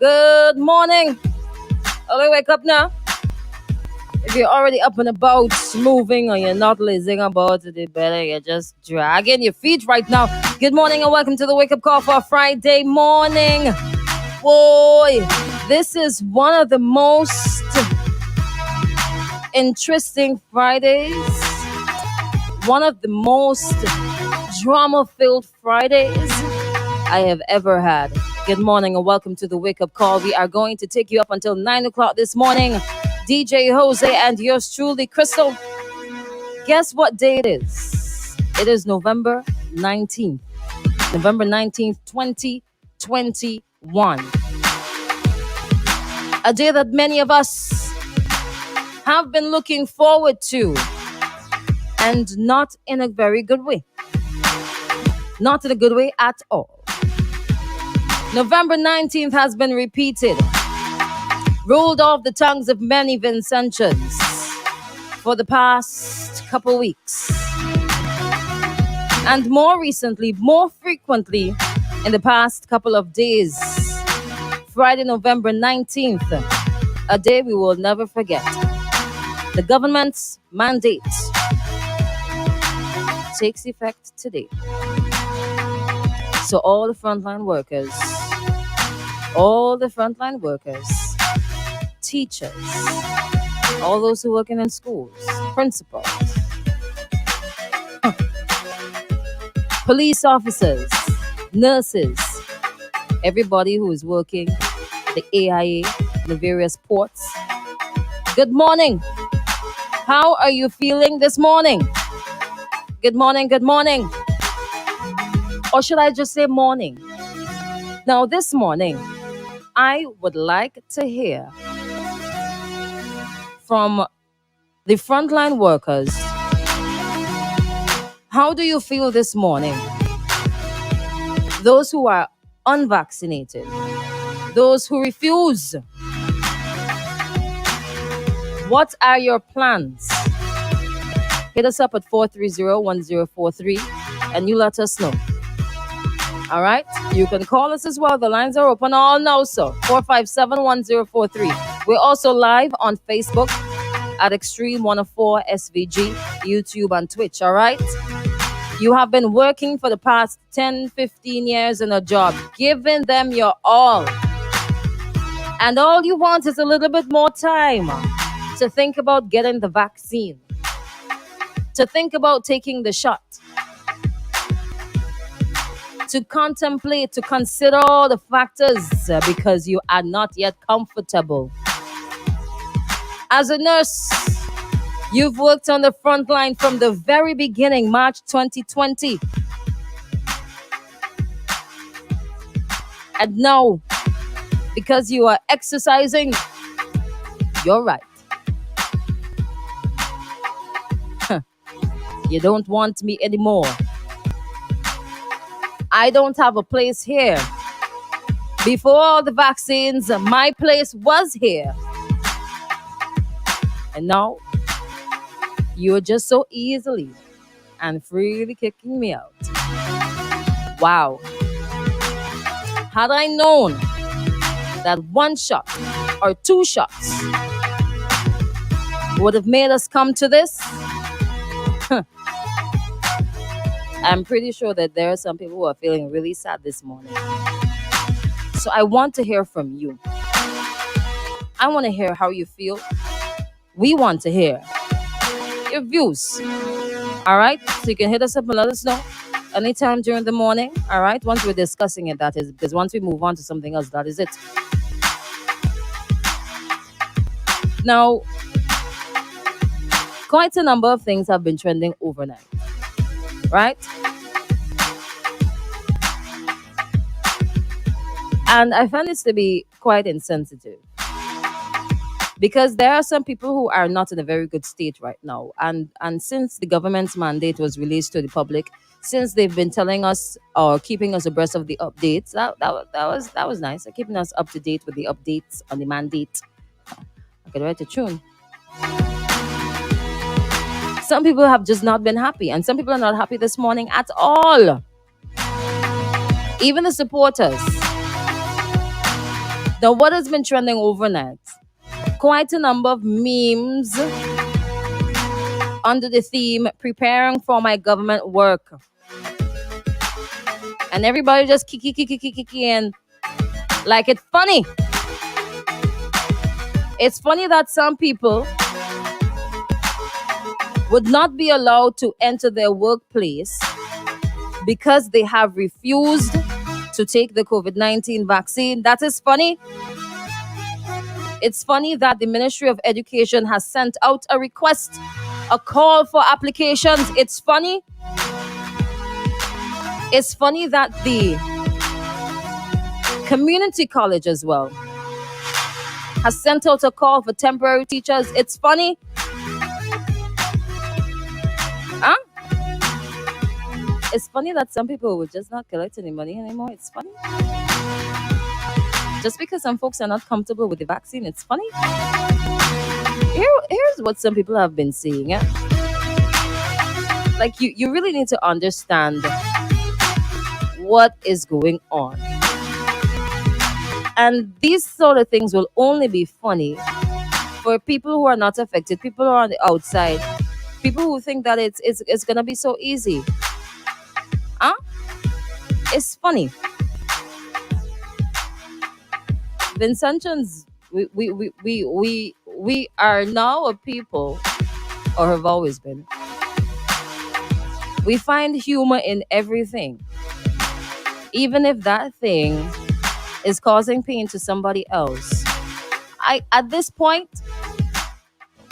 Good morning. Okay, wake up now. If you're already up and about, moving, or you're not lazing about to the better, you're just dragging your feet right now. Good morning and welcome to the wake up call for Friday morning. Boy, this is one of the most interesting Fridays, one of the most drama filled Fridays I have ever had. Good morning and welcome to the wake up call. We are going to take you up until 9 o'clock this morning. DJ Jose and yours truly, Crystal. Guess what day it is? It is November 19th. November 19th, 2021. A day that many of us have been looking forward to, and not in a very good way. Not in a good way at all. November 19th has been repeated, rolled off the tongues of many Vincentians for the past couple weeks. And more recently, more frequently, in the past couple of days. Friday, November 19th, a day we will never forget. The government's mandate takes effect today. So all the frontline workers, teachers, all those who working in schools, principals, police officers, nurses, everybody who is working, the AIA, the various ports. Good morning. How are you feeling this morning? Good morning, good morning. Or should I just say morning? Now this morning, I would like to hear from the frontline workers. How do you feel this morning? Those who are unvaccinated, those who refuse. What are your plans? Hit us up at 430-1043 and you let us know. All right? You can call us as well. The lines are open all now, so 457-1043. We're also live on Facebook at Extreme 104 SVG, YouTube and Twitch, all right? You have been working for the past 10, 15 years in a job, giving them your all. And all you want is a little bit more time to think about getting the vaccine, to think about taking the shot, to contemplate, to consider all the factors because you are not yet comfortable. As a nurse, you've worked on the front line from the very beginning, March 2020. And now, because you are exercising, you're right. You don't want me anymore. I don't have a place here. Before all the vaccines, my place was here. And now, you're just so easily and freely kicking me out. Wow. Had I known that one shot or two shots would have made us come to this, I'm pretty sure that there are some people who are feeling really sad this morning. So I want to hear from you. I want to hear how you feel. We want to hear your views. All right? So you can hit us up and let us know anytime during the morning. All right? Once we're discussing it, that is. Because once we move on to something else, that is it. Now, quite a number of things have been trending overnight. Right? And I find this to be quite insensitive. Because there are some people who are not in a very good state right now. And since the government's mandate was released to the public, since they've been telling us or keeping us abreast of the updates, that was nice. Keeping us up to date with the updates on the mandate. I could write a tune. Some people have just not been happy, and some people are not happy this morning at all. Even the supporters. Now, what has been trending overnight? Quite a number of memes under the theme preparing for my government work. And everybody just kiki and like it's funny. It's funny that some people would not be allowed to enter their workplace because they have refused to take the COVID-19 vaccine. That is funny. It's funny that the Ministry of Education has sent out a request, a call for applications. It's funny. It's funny that the community college as well has sent out a call for temporary teachers. It's funny. Huh? It's funny that some people would just not collect any money anymore. It's funny. Just because some folks are not comfortable with the vaccine, it's funny. Here's what some people have been saying. Eh? Like you really need to understand what is going on. And these sort of things will only be funny for people who are not affected, people who are on the outside, people who think that it's gonna be so easy. Huh? It's funny. Vincentians, we are now a people, or have always been. We find humor in everything, even if that thing is causing pain to somebody else. At this point,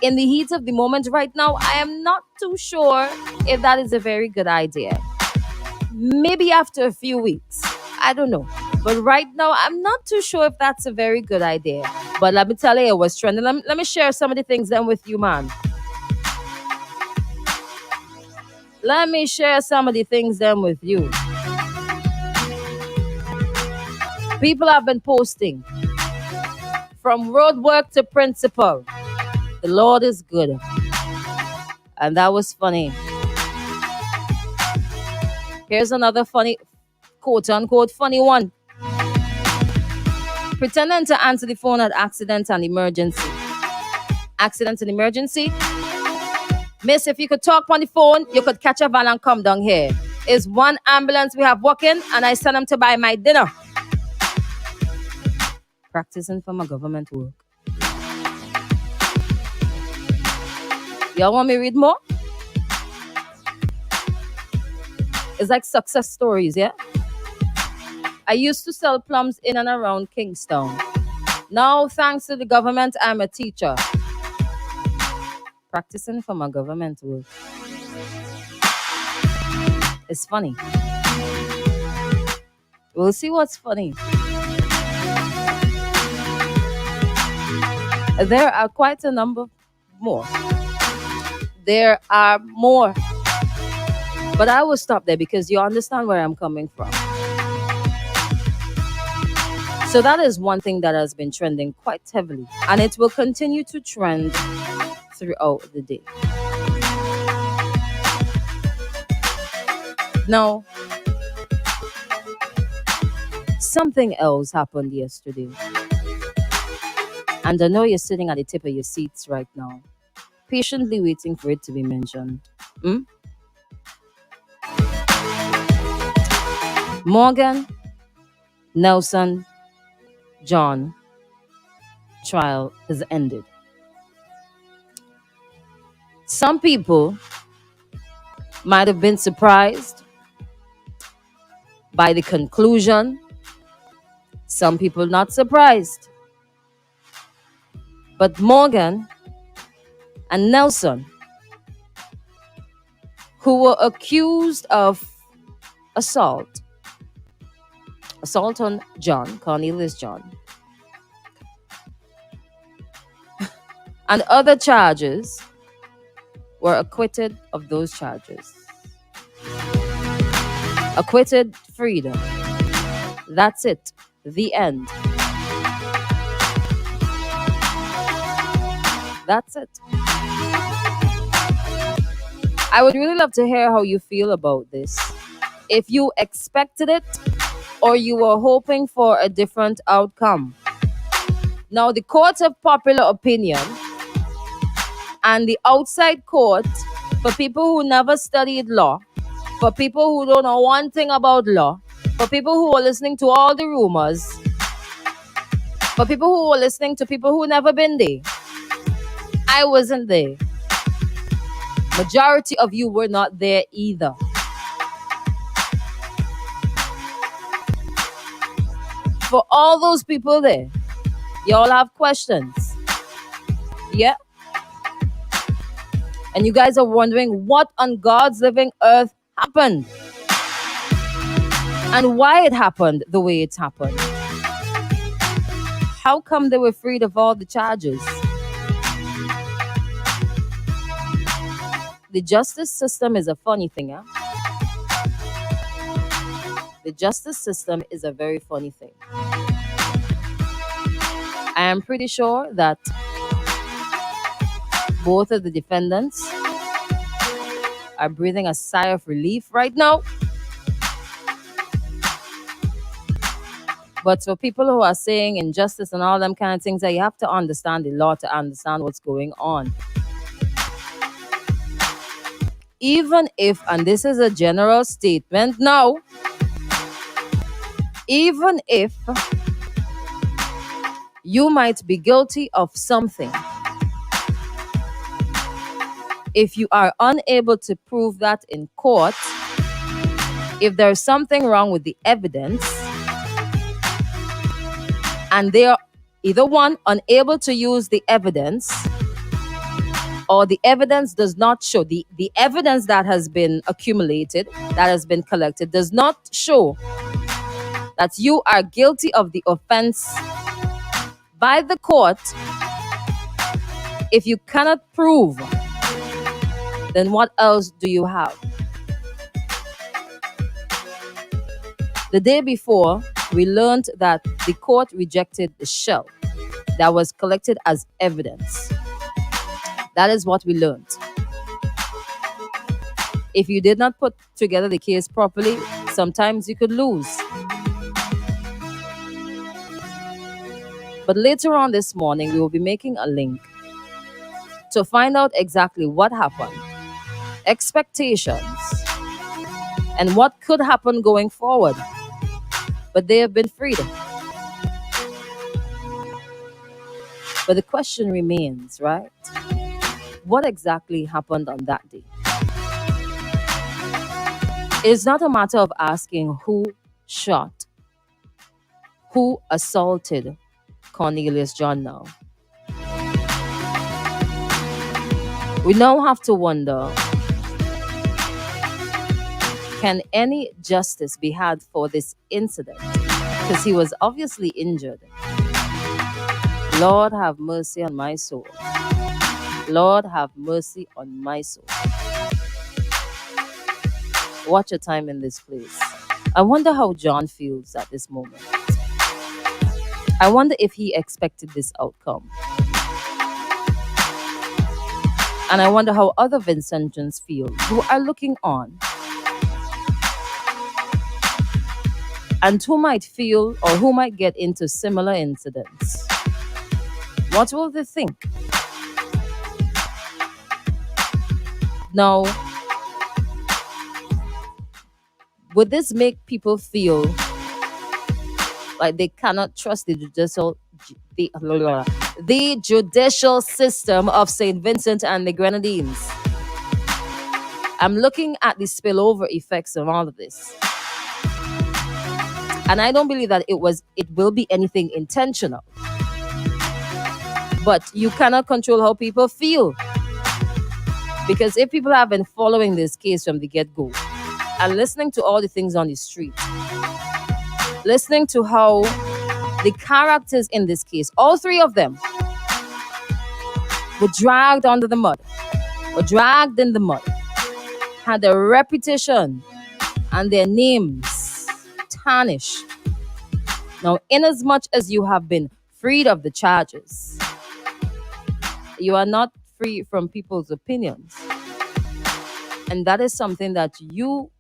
in the heat of the moment right now, I am not too sure if that is a very good idea. Maybe after a few weeks, I don't know. But right now, I'm not too sure if that's a very good idea. But let me tell you what's trending. Let me share some of the things then with you, man. Let me share some of the things then with you. People have been posting from road work to principal. The Lord is good. And that was funny. Here's another funny, quote unquote, funny one. Pretending to answer the phone at accident and emergency. Accident and emergency. Miss, if you could talk on the phone, you could catch a van and come down here. Is one ambulance we have walking, and I send them to buy my dinner. Practicing for my government work. Y'all want me to read more? It's like success stories, yeah? I used to sell plums in and around Kingstown. Now, thanks to the government, I'm a teacher. Practicing for my government work. It's funny. We'll see what's funny. There are quite a number more. There are more. But I will stop there because you understand where I'm coming from. So that is one thing that has been trending quite heavily. And it will continue to trend throughout the day. Now, something else happened yesterday. And I know you're sitting at the tip of your seats right now, patiently waiting for it to be mentioned. Morgan, Nelson, John trial has ended. Some people might have been surprised by the conclusion. Some people not surprised. But Morgan and Nelson, who were accused of assault on John, Cornelius John, and other charges, were acquitted of those charges. Acquitted, freedom. That's it. The end. That's it. I would really love to hear how you feel about this. If you expected it or you were hoping for a different outcome. Now, the court of popular opinion and the outside court, for people who never studied law, for people who don't know one thing about law, for people who are listening to all the rumors, for people who are listening to people who never been there. I wasn't there. Majority of you were not there either. For all those people there, y'all have questions. Yeah? And you guys are wondering what on God's living earth happened and why it happened the way it happened. How come they were freed of all the charges? The justice system is a funny thing, huh? The justice system is a very funny thing. I am pretty sure that both of the defendants are breathing a sigh of relief right now. But for people who are saying injustice and all them kind of things, you have to understand the law to understand what's going on. Even if, and this is a general statement now, even if you might be guilty of something, if you are unable to prove that in court, if there's something wrong with the evidence, and they are either one, unable to use the evidence, or the evidence does not show, the evidence that has been accumulated, that has been collected, does not show that you are guilty of the offense by the court. If you cannot prove, then what else do you have? The day before, we learned that the court rejected the shell that was collected as evidence. That is what we learned. If you did not put together the case properly, sometimes you could lose. But later on this morning, we will be making a link to find out exactly what happened, expectations, and what could happen going forward. But they have been freed. But the question remains, right? What exactly happened on that day? It's not a matter of asking who shot, who assaulted Cornelius John now. We now have to wonder, can any justice be had for this incident? Because he was obviously injured. Lord, have mercy on my soul. Lord, have mercy on my soul. Watch your time in this place. I wonder how John feels at this moment. I wonder if he expected this outcome. And I wonder how other Vincentians feel who are looking on and who might feel or who might get into similar incidents. What will they think? Now, would this make people feel like they cannot trust the judicial system of St. Vincent and the Grenadines? I'm looking at the spillover effects of all of this. And I don't believe that it will be anything intentional. But you cannot control how people feel. Because if people have been following this case from the get-go and listening to all the things on the street, listening to how the characters in this case, all three of them, were dragged under the mud, were dragged in the mud, had their reputation and their names tarnished. Now, inasmuch as you have been freed of the charges, you are not free from people's opinions. And that is something that you,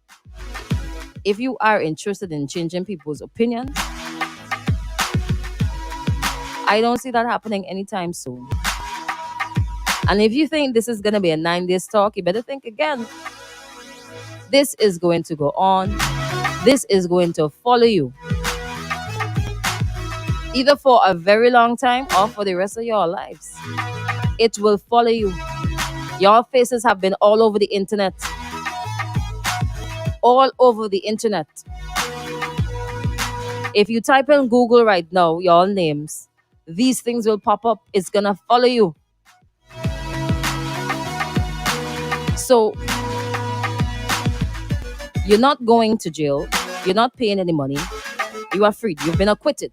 if you are interested in changing people's opinions, I don't see that happening anytime soon. And if you think this is going to be a 9 day talk, you better think again. This is going to go on. This is going to follow you, either for a very long time or for the rest of your lives. It will follow you. Your faces have been all over the internet. All over the internet. If you type in Google right now, your names, these things will pop up. It's going to follow you. So, you're not going to jail. You're not paying any money. You are freed. You've been acquitted.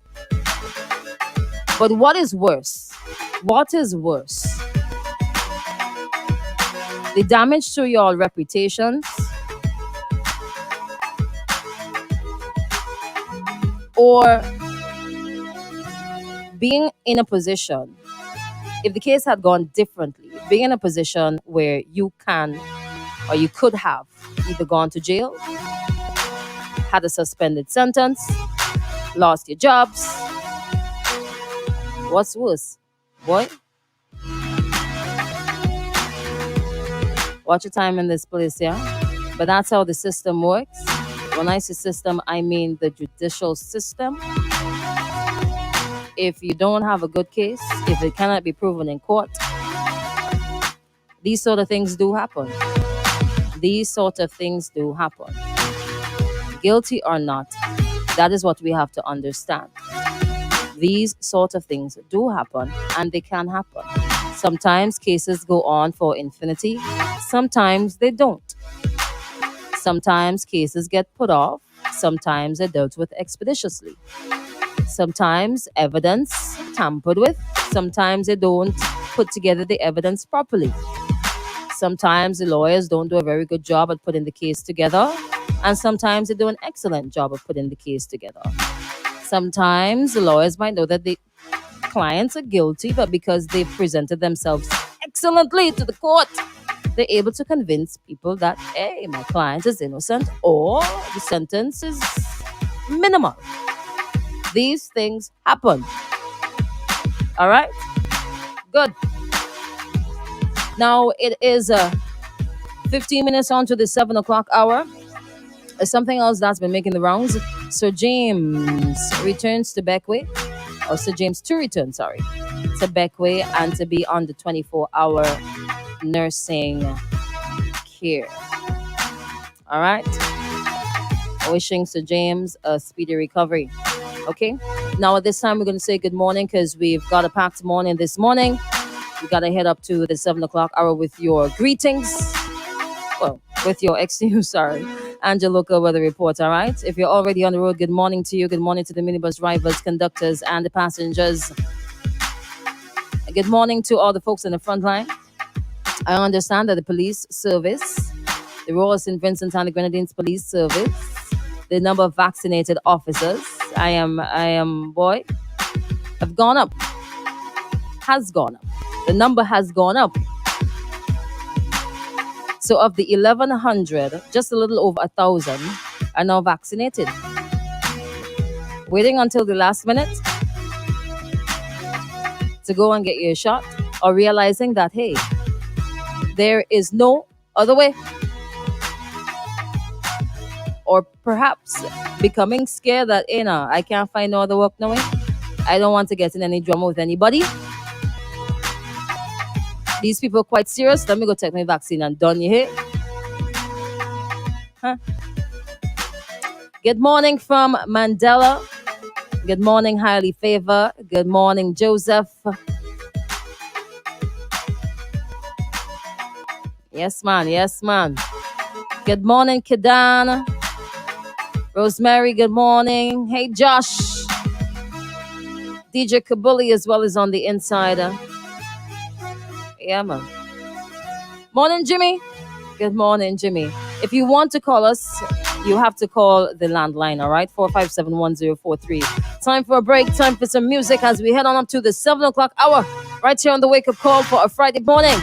But what is worse? What is worse? The damage to your reputations, or being in a position, if the case had gone differently, being in a position where you can or you could have either gone to jail, had a suspended sentence, lost your jobs. What's worse? Boy, watch your time in this place, yeah? But that's how the system works. When I say system, I mean the judicial system. If you don't have a good case, if it cannot be proven in court, these sort of things do happen. These sort of things do happen. Guilty or not, that is what we have to understand. These sort of things do happen, and they can happen. Sometimes cases go on for infinity. Sometimes they don't. Sometimes cases get put off. Sometimes they're dealt with expeditiously. Sometimes evidence tampered with. Sometimes they don't put together the evidence properly. Sometimes the lawyers don't do a very good job at putting the case together. And sometimes they do an excellent job of putting the case together. Sometimes the lawyers might know that the clients are guilty, but because they've presented themselves excellently to the court, they're able to convince people that, hey, my client is innocent, or the sentence is minimal. These things happen. All right? Good. Now it is 15 minutes on to the 7 o'clock hour. Something else that's been making the rounds. Sir James returns to Beckway, or Sir James to return, to Beckway and to be on the 24-hour nursing care. All right. Wishing Sir James a speedy recovery. Okay. Now at this time we're going to say good morning because we've got a packed morning this morning. We got to head up to the 7 o'clock hour with your greetings. Well, with your ex-news, and your local weather report, all right? If you're already on the road, good morning to you. Good morning to the minibus drivers, conductors, and the passengers. Good morning to all the folks in the front line. I understand that the police service, the Royal St. Vincent and the Grenadines Police Service, the number of vaccinated officers, have gone up. Has gone up. The number has gone up. So of the 1,100, just a little over 1,000 are now vaccinated. Waiting until the last minute to go and get your shot, or realizing that, hey, there is no other way. Or perhaps becoming scared that, hey, no, I can't find no other work no way. I don't want to get in any drama with anybody. These people are quite serious. Let me go take my vaccine and done, you hear? Huh? Good morning from Mandela. Good morning, highly favor. Good morning, Joseph. Yes, man. Yes, man. Good morning, Kedan. Rosemary, good morning. Hey, Josh. DJ Kabuli as well as on the inside. Yeah, man. Morning, Jimmy. Good morning, Jimmy. If you want to call us, you have to call the landline, all right? 457-1043. Time for a break. Time for some music as we head on up to the 7 o'clock hour. Right here on the wake-up call for a Friday morning.